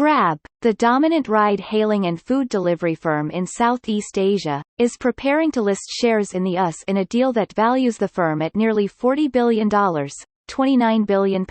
Grab, the dominant ride-hailing and food delivery firm in Southeast Asia, is preparing to list shares in the US in a deal that values the firm at nearly $40 billion, £29 billion.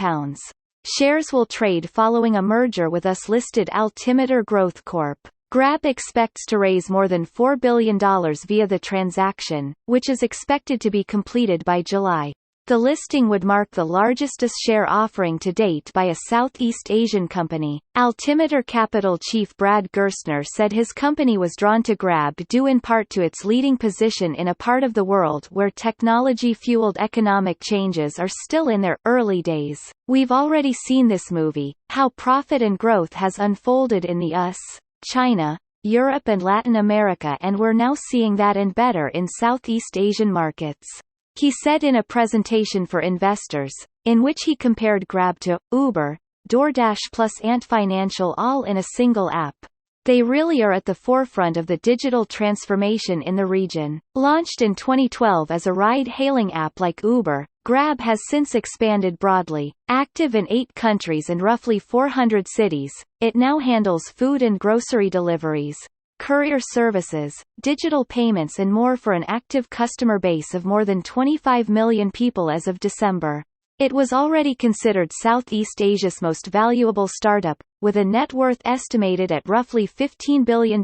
Shares will trade following a merger with US-listed Altimeter Growth Corp. Grab expects to raise more than $4 billion via the transaction, which is expected to be completed by July. The listing would mark the largest share offering to date by a Southeast Asian company. Altimeter Capital chief Brad Gerstner said his company was drawn to Grab due in part to its leading position in a part of the world where technology-fueled economic changes are still in their early days. "We've already seen this movie, how profit and growth has unfolded in the US, China, Europe and Latin America, and we're now seeing that and better in Southeast Asian markets," he said in a presentation for investors, in which he compared Grab to Uber, DoorDash plus Ant Financial all in a single app. They really are at the forefront of the digital transformation in the region. Launched in 2012 as a ride-hailing app like Uber, Grab has since expanded broadly. Active in 8 countries and roughly 400 cities, it now handles food and grocery deliveries, courier services, digital payments and more for an active customer base of more than 25 million people as of December. It was already considered Southeast Asia's most valuable startup, with a net worth estimated at roughly $15 billion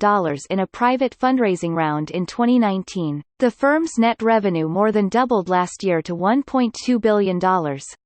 in a private fundraising round in 2019. The firm's net revenue more than doubled last year to $1.2 billion,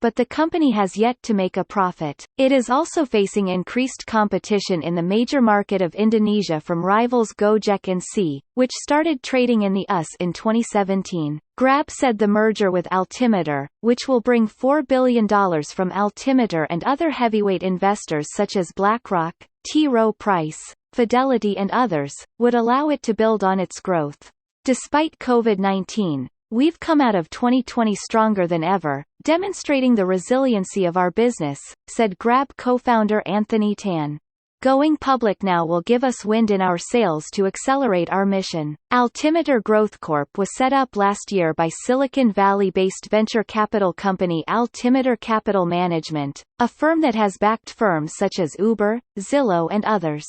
but the company has yet to make a profit. It is also facing increased competition in the major market of Indonesia from rivals Gojek and Sea, which started trading in the US in 2017. Grab said the merger with Altimeter, which will bring $4 billion from Altimeter and other heavyweight investors such as BlackRock, T. Rowe Price, Fidelity and others, would allow it to build on its growth. Despite COVID-19, we've come out of 2020 stronger than ever, demonstrating the resiliency of our business, said Grab co-founder Anthony Tan. Going public now will give us wind in our sails to accelerate our mission. Altimeter Growth Corp was set up last year by Silicon Valley-based venture capital company Altimeter Capital Management, a firm that has backed firms such as Uber, Zillow and others.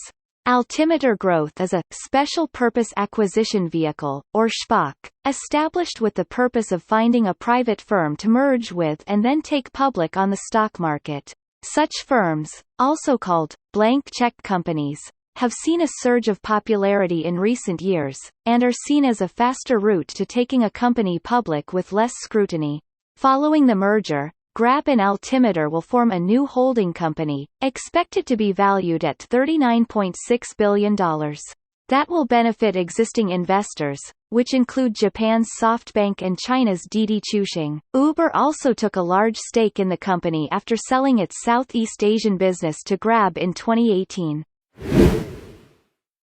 Altimeter Growth is a special purpose acquisition vehicle, or SPAC, established with the purpose of finding a private firm to merge with and then take public on the stock market. Such firms, also called blank check companies, have seen a surge of popularity in recent years, and are seen as a faster route to taking a company public with less scrutiny. Following the merger, Grab and Altimeter will form a new holding company, expected to be valued at $39.6 billion. That will benefit existing investors, which include Japan's SoftBank and China's Didi Chuxing. Uber also took a large stake in the company after selling its Southeast Asian business to Grab in 2018.